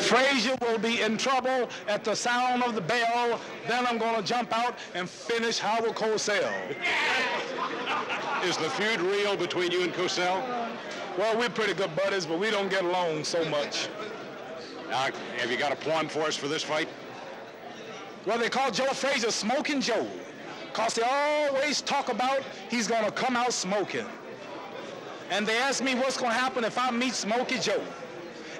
Frazier will be in trouble at the sound of the bell. Then I'm going to jump out and finish Howard Cosell. Is the feud real between you and Cosell? Well, we're pretty good buddies, but we don't get along so much. Now, have you got a poem for us for this fight? Well, they call Joe Frazier Smoking Joe, because they always talk about he's going to come out smoking. And they asked me what's going to happen if I meet Smoky Joe.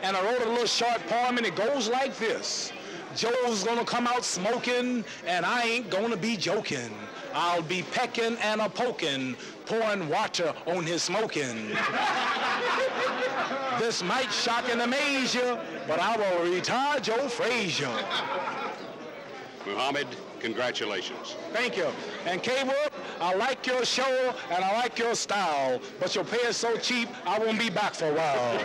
And I wrote a little short poem, and it goes like this. Joe's going to come out smoking, and I ain't going to be joking. I'll be pecking and a-poking, pouring water on his smoking. This might shock and amaze you, but I will retire Joe Frazier. Muhammad, congratulations. Thank you. And Cawood, I like your show and I like your style, but your pay is so cheap, I won't be back for a while.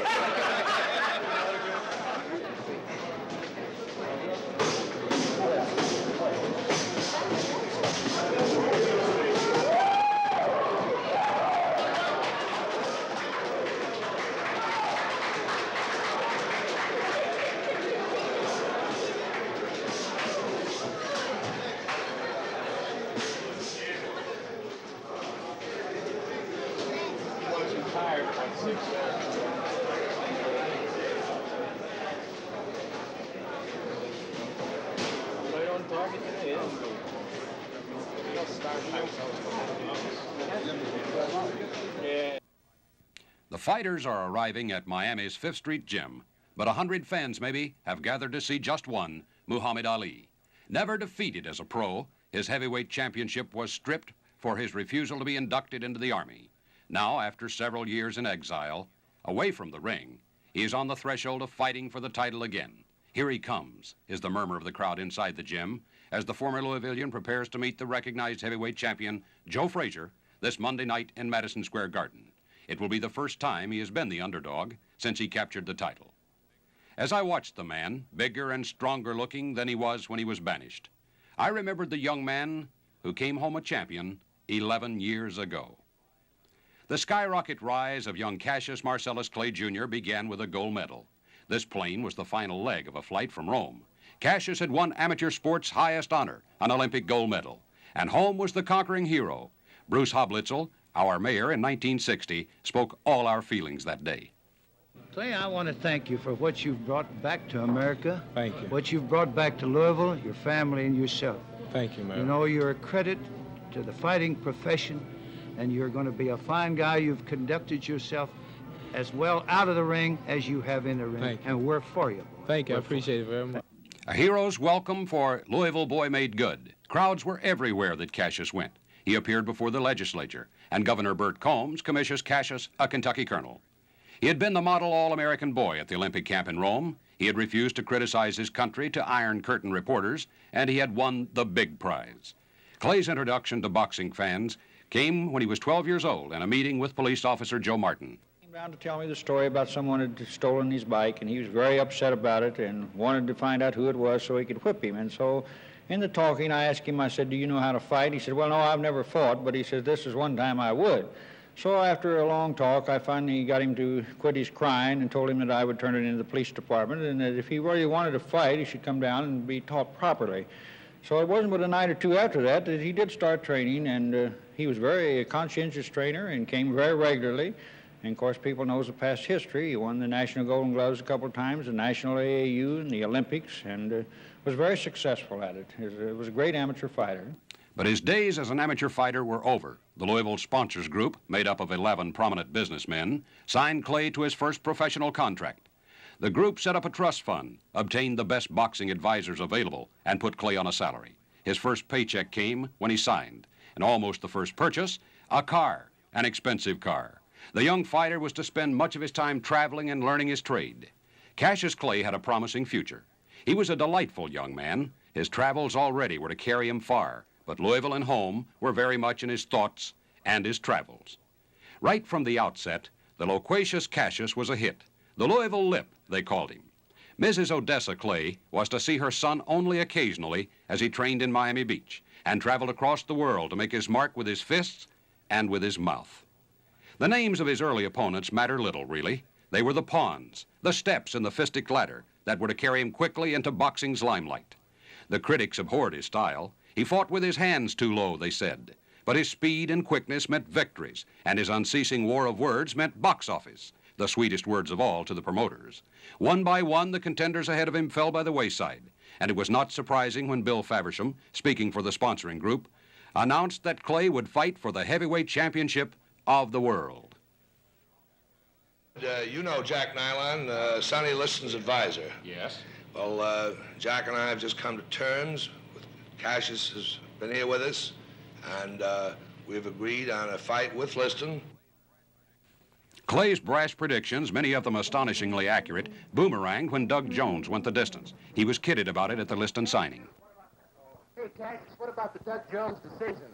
The fighters are arriving at Miami's 5th Street Gym, but 100 fans maybe have gathered to see just one, Muhammad Ali. Never defeated as a pro, his heavyweight championship was stripped for his refusal to be inducted into the Army. Now, after several years in exile, away from the ring, he is on the threshold of fighting for the title again. Here he comes, is the murmur of the crowd inside the gym, as the former Louisvillian prepares to meet the recognized heavyweight champion, Joe Frazier, this Monday night in Madison Square Garden. It will be the first time he has been the underdog since he captured the title. As I watched the man, bigger and stronger looking than he was when he was banished, I remembered the young man who came home a champion 11 years ago. The skyrocket rise of young Cassius Marcellus Clay Jr. began with a gold medal. This plane was the final leg of a flight from Rome. Cassius had won amateur sport's highest honor, an Olympic gold medal, and home was the conquering hero. Bruce Hoblitzel, our mayor in 1960, spoke all our feelings that day. Clay, I want to thank you for what you've brought back to America. Thank you. What you've brought back to Louisville, your family, and yourself. Thank you, man. You know, you're a credit to the fighting profession, and you're going to be a fine guy. You've conducted yourself as well out of the ring as you have in the ring. Thank you. And we're for you. Thank you. I appreciate it very much. A hero's welcome for Louisville boy made good. Crowds were everywhere that Cassius went. He appeared before the legislature, and Governor Burt Combs commissions Cassius a Kentucky colonel. He had been the model All-American boy at the Olympic camp in Rome. He had refused to criticize his country to Iron Curtain reporters, and he had won the big prize. Clay's introduction to boxing fans came when he was 12 years old in a meeting with police officer Joe Martin. He came down to tell me the story about someone had stolen his bike, and he was very upset about it and wanted to find out who it was so he could whip him. And so in the talking, I asked him, I said, do you know how to fight? He said, well, no, I've never fought, but he said, this is one time I would. So after a long talk, I finally got him to quit his crying and told him that I would turn it into the police department, and that if he really wanted to fight, he should come down and be taught properly. So it wasn't but a night or two after that that he did start training, and he was very conscientious trainer and came very regularly. And of course, people knows the past history. He won the National Golden Gloves a couple of times, the National AAU and the Olympics, and was very successful at it. He was a great amateur fighter. But his days as an amateur fighter were over. The Louisville Sponsors Group, made up of 11 prominent businessmen, signed Clay to his first professional contract. The group set up a trust fund, obtained the best boxing advisors available, and put Clay on a salary. His first paycheck came when he signed, and almost the first purchase, a car, an expensive car. The young fighter was to spend much of his time traveling and learning his trade. Cassius Clay had a promising future. He was a delightful young man. His travels already were to carry him far, but Louisville and home were very much in his thoughts and his travels. Right from the outset, the loquacious Cassius was a hit. The Louisville Lip, they called him. Mrs. Odessa Clay was to see her son only occasionally as he trained in Miami Beach and traveled across the world to make his mark with his fists and with his mouth. The names of his early opponents matter little, really. They were the pawns, the steps in the fistic ladder that were to carry him quickly into boxing's limelight. The critics abhorred his style. He fought with his hands too low, they said. But his speed and quickness meant victories, and his unceasing war of words meant box office, the sweetest words of all to the promoters. One by one, the contenders ahead of him fell by the wayside, and it was not surprising when Bill Faversham, speaking for the sponsoring group, announced that Clay would fight for the heavyweight championship of the world. You know Jack Nylon, Sonny Liston's advisor. Yes. Well, Jack and I have just come to terms. Cassius has been here with us, and we've agreed on a fight with Liston. Clay's brash predictions, many of them astonishingly accurate, boomeranged when Doug Jones went the distance. He was kidded about it at the Liston signing. Hey, Cassius, what about the Doug Jones decision?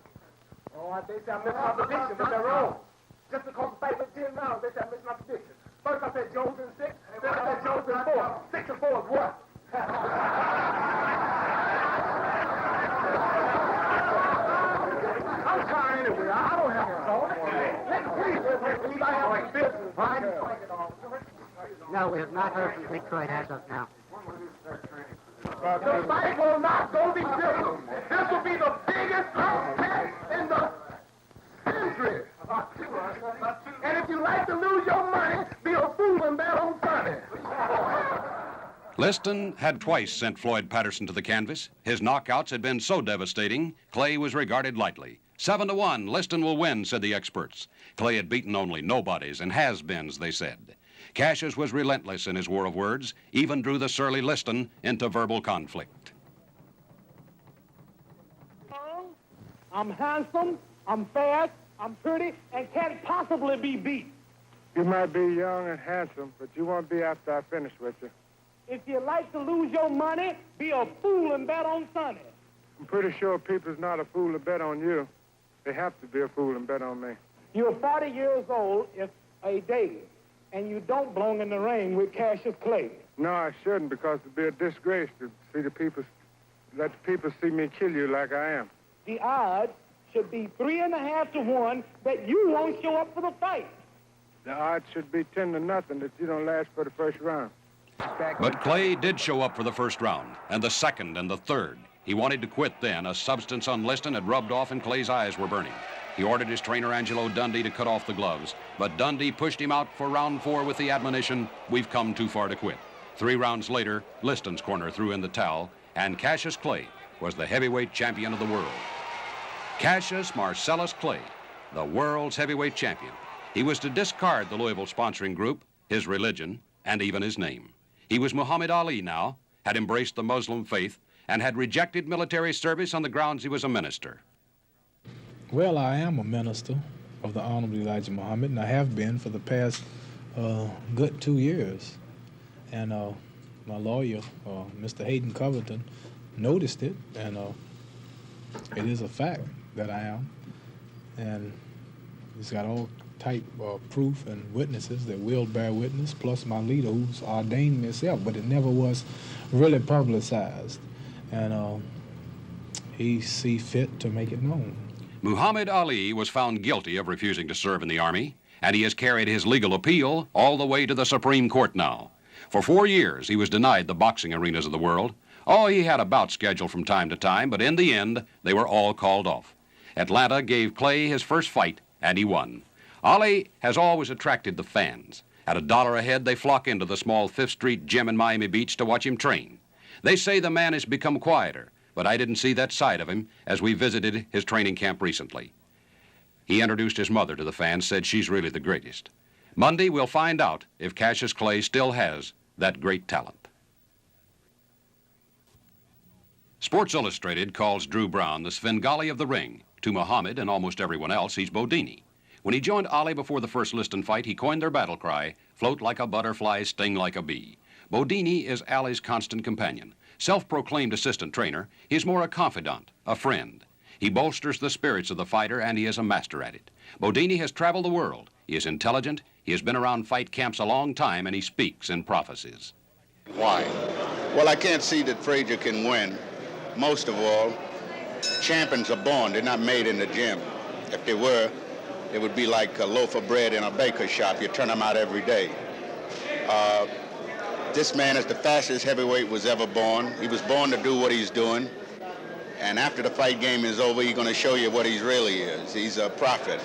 Oh, they said I missed my prediction, but they're wrong. Just because the fight went 10 rounds, they said I missed my prediction. First I said Jones in 6, then I said Jones in 4. 6 and 4 is what? I'm tired anyway. I don't have a thought. Please, I have a business. Fine. No, we have not heard from Detroit as of now. The fight will not go be different. This will be the biggest upset in the century. And if you like to lose your money, be a fool and bet on Sonny. Liston had twice sent Floyd Patterson to the canvas. His knockouts had been so devastating, Clay was regarded lightly. 7-1, Liston will win, said the experts. Clay had beaten only nobodies and has-beens, they said. Cassius was relentless in his war of words, even drew the surly Liston into verbal conflict. I'm handsome, I'm fast, I'm pretty, and can't possibly be beat. You might be young and handsome, but you won't be after I finish with you. If you like to lose your money, be a fool and bet on Sonny. I'm pretty sure people's not a fool to bet on you. They have to be a fool and bet on me. You're 40 years old if a day, and you don't belong in the ring with Cassius Clay. No, I shouldn't, because it'd be a disgrace to see let the people see me kill you like I am. The odds should be 3.5 to 1 that you won't show up for the fight. The odds should be 10-0 that you don't last for the first round. But Clay did show up for the first round, and the second and the third. He wanted to quit then. A substance on Liston had rubbed off and Clay's eyes were burning. He ordered his trainer, Angelo Dundee, to cut off the gloves, but Dundee pushed him out for round 4 with the admonition, "We've come too far to quit." 3 rounds later, Liston's corner threw in the towel, and Cassius Clay was the heavyweight champion of the world. Cassius Marcellus Clay, the world's heavyweight champion. He was to discard the Louisville sponsoring group, his religion, and even his name. He was Muhammad Ali now, had embraced the Muslim faith, and had rejected military service on the grounds he was a minister. Well, I am a minister of the Honorable Elijah Muhammad, and I have been for the past good 2 years. And my lawyer, Mr. Hayden Covington, noticed it, and it is a fact that I am. And he's got all type of proof and witnesses that will bear witness, plus my leader who's ordained himself, but it never was really publicized. And he see fit to make it known. Muhammad Ali was found guilty of refusing to serve in the Army, and he has carried his legal appeal all the way to the Supreme Court now. For 4 years, he was denied the boxing arenas of the world. Oh, he had a bout scheduled from time to time, but in the end, they were all called off. Atlanta gave Clay his first fight, and he won. Ali has always attracted the fans. At $1 a head, they flock into the small 5th Street gym in Miami Beach to watch him train. They say the man has become quieter, but I didn't see that side of him as we visited his training camp recently. He introduced his mother to the fans, said she's really the greatest. Monday, we'll find out if Cassius Clay still has that great talent. Sports Illustrated calls Drew Brown the Svengali of the ring. To Muhammad and almost everyone else, he's Bodini. When he joined Ali before the first Liston fight, he coined their battle cry, "Float like a butterfly, sting like a bee." Bodini is Ali's constant companion. Self-proclaimed assistant trainer, he's more a confidant, a friend. He bolsters the spirits of the fighter, and he is a master at it. Bodini has traveled the world. He is intelligent, he has been around fight camps a long time, and he speaks in prophecies. Why? Well, I can't see that Frazier can win. Most of all, champions are born, they're not made in the gym. If they were, it would be like a loaf of bread in a baker's shop. You turn them out every day. This man is the fastest heavyweight was ever born. He was born to do what he's doing. And after the fight game is over, he's going to show you what he really is. He's a prophet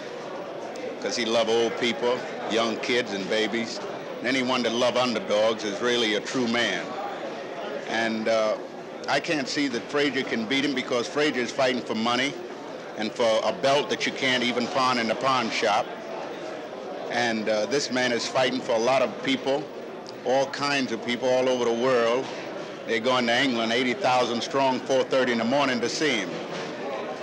because he loves old people, young kids and babies. And anyone that loves underdogs is really a true man. And I can't see that Frazier can beat him because Frazier is fighting for money and for a belt that you can't even pawn in the pawn shop. And this man is fighting for a lot of people, all kinds of people all over the world. They're going to England, 80,000 strong, 4:30 in the morning to see him.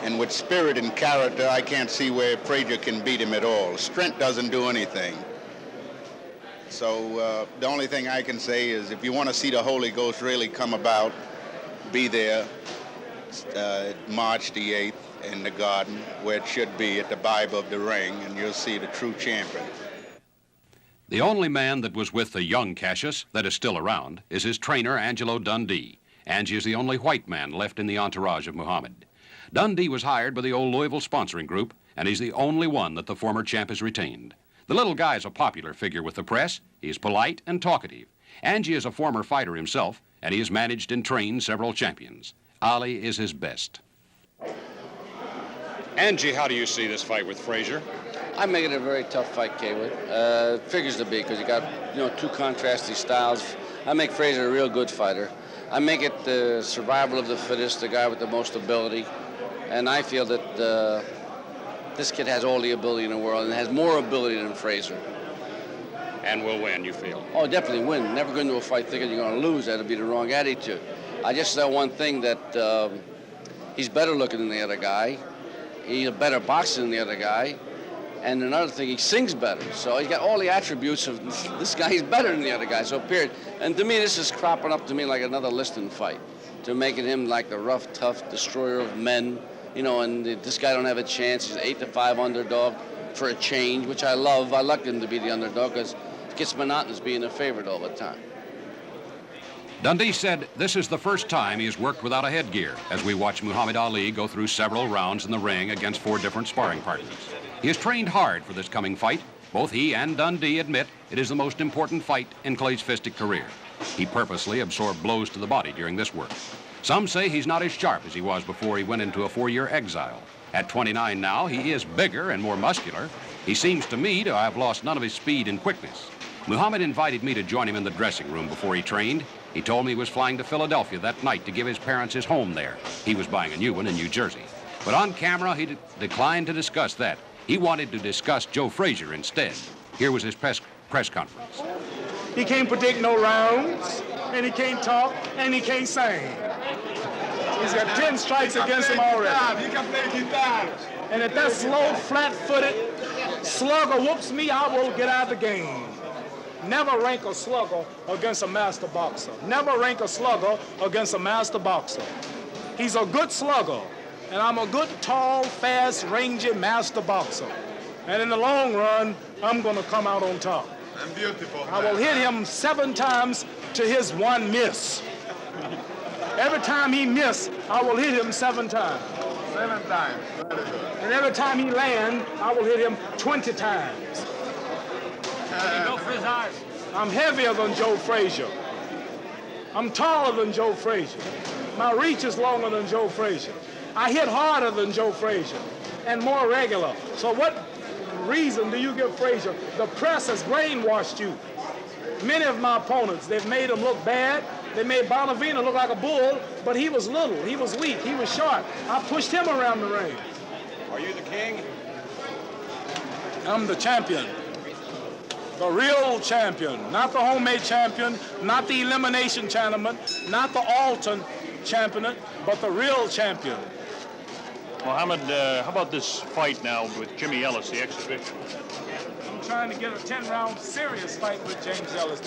And with spirit and character, I can't see where Frazier can beat him at all. Strength doesn't do anything. So the only thing I can say is if you want to see the Holy Ghost really come about, be there March the 8th in the garden where it should be at the Bible of the Ring, and you'll see the true champion. The only man that was with the young Cassius that is still around is his trainer, Angelo Dundee. Angie is the only white man left in the entourage of Muhammad. Dundee was hired by the old Louisville sponsoring group, and he's the only one that the former champ has retained. The little guy is a popular figure with the press. He's polite and talkative. Angie is a former fighter himself, and he has managed and trained several champions. Ali is his best. Angie, how do you see this fight with Frazier? I make it a very tough fight, Cawood. Figures to be, because you got, two contrasting styles. I make Frazier a real good fighter. I make it the survival of the fittest, the guy with the most ability. And I feel that this kid has all the ability in the world and has more ability than Frazier. And will win, you feel? Oh, definitely win. Never go into a fight thinking you're going to lose. That'd be the wrong attitude. I just know one thing, that he's better looking than the other guy. He's a better boxer than the other guy. And another thing, he sings better. So he's got all the attributes of this guy. He's better than the other guy, so period. And to me, this is cropping up to me like another Liston fight. To making him like the rough, tough destroyer of men. And this guy don't have a chance. He's an 8-5 underdog for a change, which I love. I like him to be the underdog because it gets monotonous being a favorite all the time. Dundee said this is the first time he has worked without a headgear as we watch Muhammad Ali go through several rounds in the ring against 4 different sparring partners. He has trained hard for this coming fight. Both he and Dundee admit it is the most important fight in Clay's fistic career. He purposely absorbed blows to the body during this work. Some say he's not as sharp as he was before he went into a 4-year exile. At 29 now, he is bigger and more muscular. He seems to me to have lost none of his speed and quickness. Muhammad invited me to join him in the dressing room before he trained. He told me he was flying to Philadelphia that night to give his parents his home there. He was buying a new one in New Jersey. But on camera, he declined to discuss that. He wanted to discuss Joe Frazier instead. Here was his press conference. He can't predict no rounds, and he can't talk, and he can't sing. He's got 10 strikes against him already. He can play guitar. And if that slow, flat-footed slugger whoops me, I will get out of the game. Never rank a slugger against a master boxer. Never rank a slugger against a master boxer. He's a good slugger, and I'm a good, tall, fast, rangy master boxer. And in the long run, I'm going to come out on top. I'm beautiful. I will hit him 7 times to his 1 miss. Every time he miss, I will hit him 7 times. 7 times. Very good. And every time he land, I will hit him 20 times. I'm heavier than Joe Frazier. I'm taller than Joe Frazier. My reach is longer than Joe Frazier. I hit harder than Joe Frazier and more regular. So what reason do you give Frazier? The press has brainwashed you. Many of my opponents, they've made him look bad. They made Bonavina look like a bull, but he was little, he was weak, he was short. I pushed him around the ring. Are you the king? I'm the champion. The real champion, not the homemade champion, not the elimination champion, not the Alton champion, but the real champion. Muhammad, how about this fight now with Jimmy Ellis, the exhibition? I'm trying to get a 10-round serious fight with James Ellis.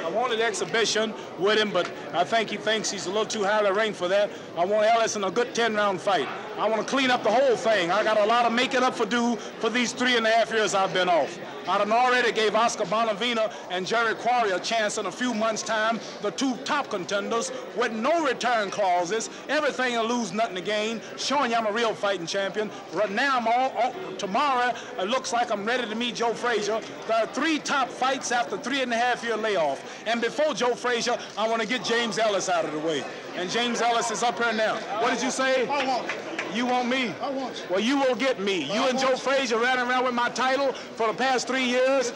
I wanted exhibition with him, but I think he thinks he's a little too highly ranked for that. I want Ellis in a good 10-round fight. I want to clean up the whole thing. I got a lot of making up for do for these 3.5 years I've been off. I done already gave Oscar Bonavina and Jerry Quarry a chance in a few months' time, the two top contenders with no return clauses, everything to lose, nothing to gain, showing you I'm a real fighting champion. Right now, tomorrow, it looks like I'm ready to meet Joe Frazier. There are 3 top fights after 3.5 year layoff. And before Joe Frazier, I want to get James Ellis out of the way. And James Ellis is up here now. What did you say? I want you. You want me? I want you. Well, you will get me. You and Joe Frazier ran around with my title for the past 3 years.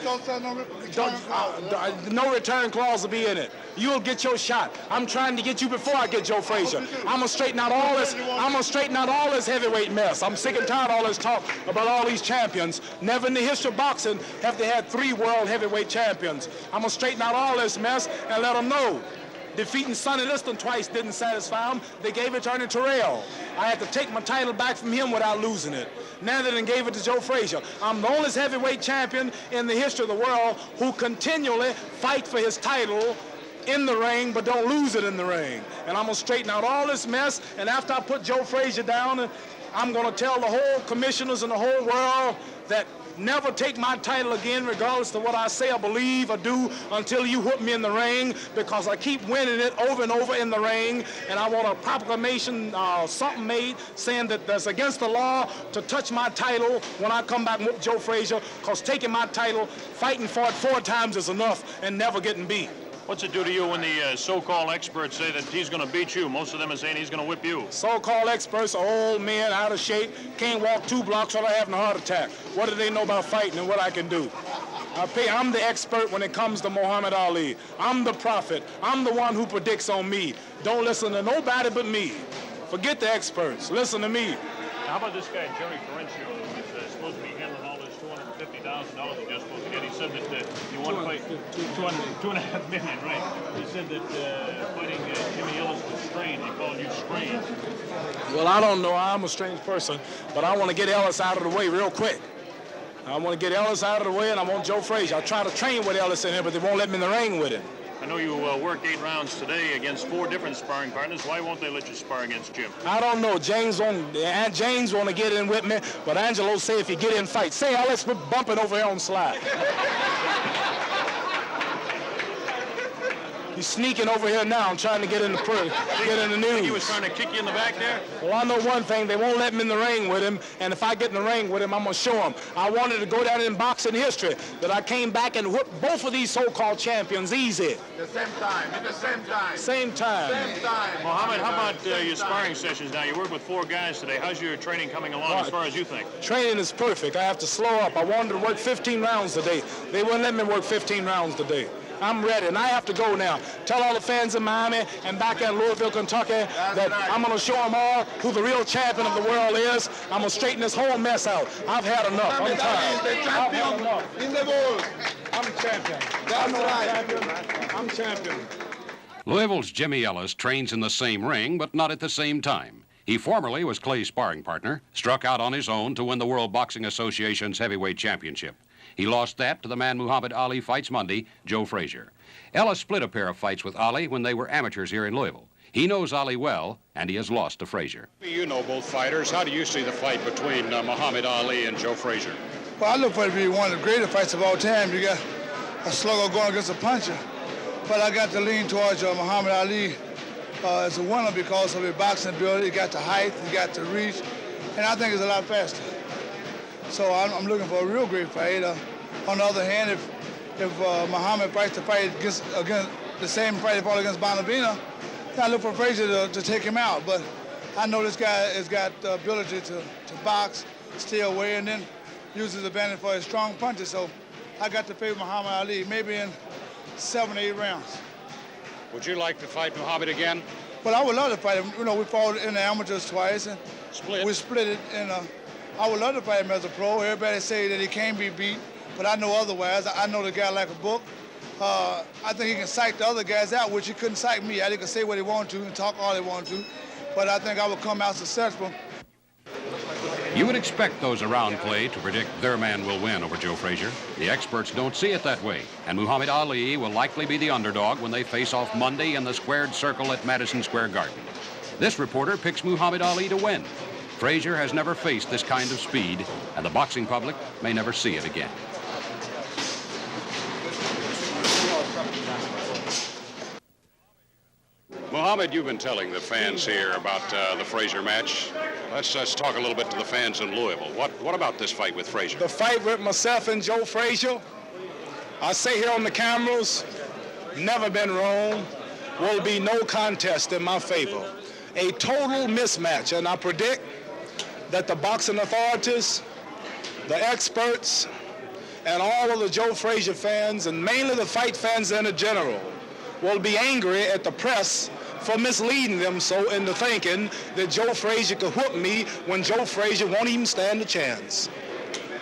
No return clause will be in it. You'll get your shot. I'm trying to get you before I get Joe Frazier. I'm gonna straighten out all this. I'm gonna straighten out all this heavyweight mess. I'm sick and tired of all this talk about all these champions. Never in the history of boxing have they had 3 world heavyweight champions. I'm gonna straighten out all this mess and let them know. Defeating Sonny Liston twice didn't satisfy him. They gave it to Ernie Terrell. I had to take my title back from him without losing it. Now they done gave it to Joe Frazier. I'm the only heavyweight champion in the history of the world who continually fight for his title in the ring, but don't lose it in the ring. And I'm gonna straighten out all this mess, and after I put Joe Frazier down, I'm gonna tell the whole commissioners and the whole world that never take my title again, regardless of what I say or believe or do, until you whoop me in the ring, because I keep winning it over and over in the ring, and I want a proclamation, something made, saying that that's against the law to touch my title when I come back and whoop Joe Frazier, because taking my title, fighting for it 4 times is enough, and never getting beat. What's it do to you when the so-called experts say that he's going to beat you? Most of them are saying he's going to whip you. So-called experts are old men, out of shape, can't walk 2 blocks without having a heart attack. What do they know about fighting and what I can do? I'm the expert when it comes to Muhammad Ali. I'm the prophet. I'm the one who predicts on me. Don't listen to nobody but me. Forget the experts. Listen to me. How about this guy, Jerry Frazier, who's supposed to be handling all this $250,000 he just supposed to get? He said that you want to fight $2.5 million, right? He said that fighting Jimmy Ellis was strange. He called you strange. Well, I don't know. I'm a strange person, but I want to get Ellis out of the way real quick. I want to get Ellis out of the way, and I want Joe Frazier. I try to train with Ellis in here, but they won't let me in the ring with him. I know you worked 8 rounds today against 4 different sparring partners. Why won't they let you spar against Jim? I don't know. James want to get in with me, but Angelo say if you get in, fight. Say, Alex, we're bumping over here on slide. He's sneaking over here now and trying to get in the news. He was trying to kick you in the back there? Well, I know one thing. They won't let me in the ring with him, and if I get in the ring with him, I'm going to show him. I wanted to go down in boxing history, that I came back and whipped both of these so-called champions easy. The same time, at the same time. Same time. Same time. Mohammed, how about your sparring sessions now? You worked with 4 guys today. How's your training coming along as far as you think? Training is perfect. I have to slow up. I wanted to work 15 rounds today. They wouldn't let me work 15 rounds today. I'm ready, and I have to go now. Tell all the fans in Miami and back in Louisville, Kentucky, that I'm going to show them all who the real champion of the world is. I'm going to straighten this whole mess out. I've had enough. I'm tired. I've had enough. In the ball. I'm champion. That's right. I'm champion. Louisville's Jimmy Ellis trains in the same ring, but not at the same time. He formerly was Clay's sparring partner, struck out on his own to win the World Boxing Association's heavyweight championship. He lost that to the man Muhammad Ali fights Monday, Joe Frazier. Ellis split a pair of fights with Ali when they were amateurs here in Louisville. He knows Ali well, and he has lost to Frazier. You know both fighters. How do you see the fight between Muhammad Ali and Joe Frazier? Well, I look for it to be one of the greatest fights of all time. You got a slugger going against a puncher. But I got to lean towards Muhammad Ali as a winner because of his boxing ability. He got the height, he got the reach, and I think it's a lot faster. So I'm looking for a real great fight. On the other hand, if Muhammad fights the fight against the same fight he fought against Bonavina, I look for Frazier to take him out. But I know this guy has got the ability to box, stay away, and then use his advantage for his strong punches. So I got to favor Muhammad Ali, maybe in 7 or 8 rounds. Would you like to fight Muhammad again? Well, I would love to fight him. You know, we fought in the amateurs twice, and we split it. And I would love to fight him as a pro. Everybody say that he can't be beat, but I know otherwise. I know the guy like a book. I think he can psych the other guys out, which he couldn't psych me. He could say what he wanted to and talk all he wanted to, but I think I would come out successful. You would expect those around Clay to predict their man will win over Joe Frazier. The experts don't see it that way, and Muhammad Ali will likely be the underdog when they face off Monday in the squared circle at Madison Square Garden. This reporter picks Muhammad Ali to win. Frazier has never faced this kind of speed, and the boxing public may never see it again. Muhammad, you've been telling the fans here about the Frazier match. Let's talk a little bit to the fans in Louisville. What about this fight with Frazier? The fight with myself and Joe Frazier, I say here on the cameras, never been wrong, will be no contest in my favor. A total mismatch, and I predict that the boxing authorities, the experts, and all of the Joe Frazier fans, and mainly the fight fans in general, will be angry at the press for misleading them so into thinking that Joe Frazier could whoop me when Joe Frazier won't even stand a chance.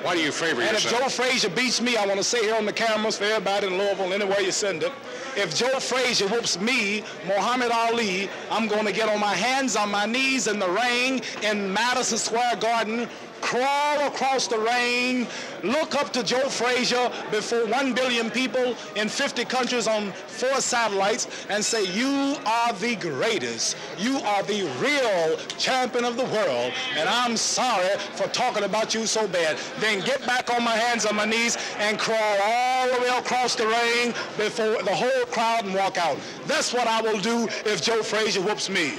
Why do you favor yourself? And if Joe Frazier beats me, I want to say here on the cameras for everybody in Louisville, anywhere you send it, if Joe Frazier whoops me, Muhammad Ali, I'm going to get on my hands, on my knees in the ring in Madison Square Garden, crawl across the ring, look up to Joe Frazier before 1 billion people in 50 countries on 4 satellites and say, you are the greatest. You are the real champion of the world, and I'm sorry for talking about you so bad. Then get back on my hands, on my knees, and crawl all the way across the ring before the whole crowd and walk out. That's what I will do if Joe Frazier whoops me.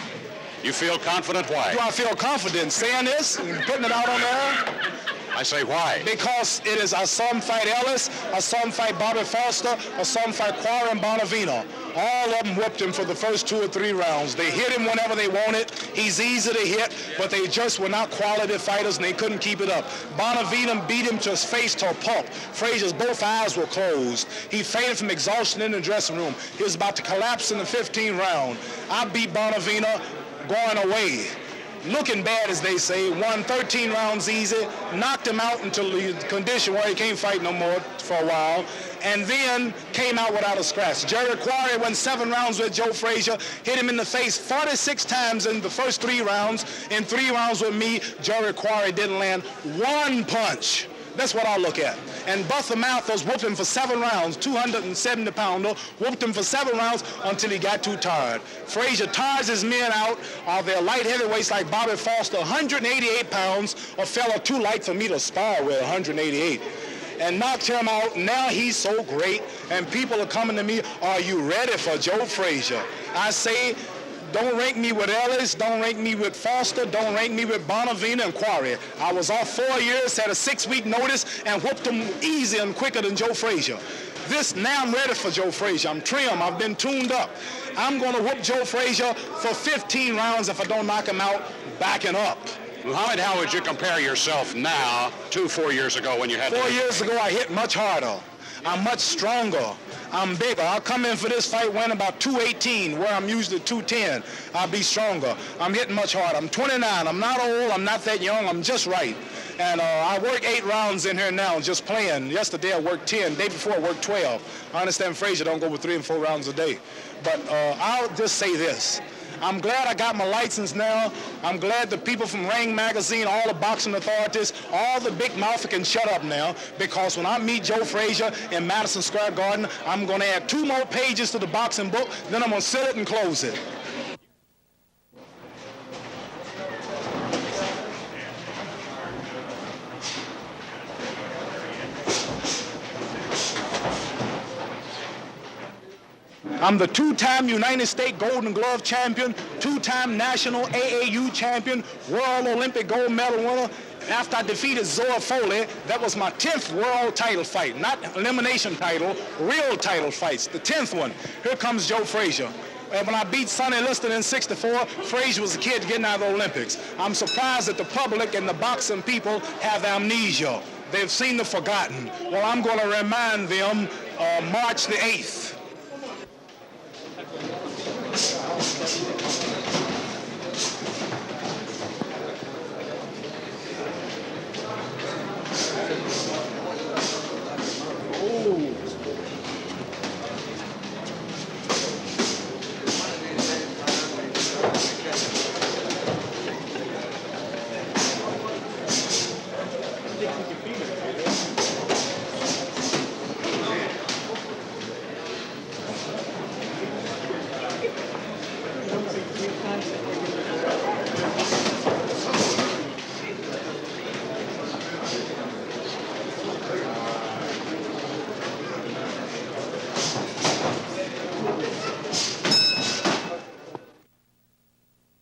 You feel confident? Why? Do I feel confident saying this and putting it out on there? I say why? Because it is, I saw him fight Ellis, I saw him fight Bobby Foster, I saw him fight Quarry and Bonavino. All of them whipped him for the first 2 or 3 rounds. They hit him whenever they wanted. He's easy to hit, but they just were not quality fighters and they couldn't keep it up. Bonavino beat him to his face to a pulp. Frazier's both eyes were closed. He fainted from exhaustion in the dressing room. He was about to collapse in the 15th round. I beat Bonavino going away, looking bad, as they say, won 13 rounds easy, knocked him out until the condition where he can't fight no more for a while, and then came out without a scratch. Jerry Quarry won 7 rounds with Joe Frazier, hit him in the face 46 times in the first 3 rounds. In 3 rounds with me, Jerry Quarry didn't land 1 punch. That's what I look at. And Butler Malthus whooped him for 7 rounds, 270-pounder, whooped him for 7 rounds until he got too tired. Frazier tires his men out. They're light heavyweights like Bobby Foster, 188 pounds, a fella too light for me to spar with, 188. And knocked him out. Now he's so great, and people are coming to me, are you ready for Joe Frazier? I say, don't rank me with Ellis, don't rank me with Foster, don't rank me with Bonavino and Quarry. I was off 4 years, had a 6-week notice, and whooped him easy and quicker than Joe Frazier. Now I'm ready for Joe Frazier. I'm trim, I've been tuned up. I'm going to whoop Joe Frazier for 15 rounds if I don't knock him out, backing up. Muhammad, how would you compare yourself now to 4 years ago when you had 4 years ago, I hit much harder. I'm much stronger. I'm bigger. I'll come in for this fight weighing about 218, where I'm usually 210. I'll be stronger. I'm hitting much harder. I'm 29. I'm not old. I'm not that young. I'm just right. And I work 8 rounds in here now, just playing. Yesterday I worked 10. Day before I worked 12. I understand Frazier don't go with 3 and 4 rounds a day. But I'll just say this. I'm glad I got my license now. I'm glad the people from Ring Magazine, all the boxing authorities, all the big mouth can shut up now, because when I meet Joe Frazier in Madison Square Garden, I'm going to add 2 more pages to the boxing book, then I'm going to seal it and close it. I'm the 2-time United States Golden Glove champion, 2-time national AAU champion, World Olympic gold medal winner. After I defeated Zoa Foley, that was my 10th world title fight, not elimination title, real title fights, the 10th one. Here comes Joe Frazier. And when I beat Sonny Liston in '64, Frazier was a kid getting out of the Olympics. I'm surprised that the public and the boxing people have amnesia. They've seen the forgotten. Well, I'm going to remind them March the 8th.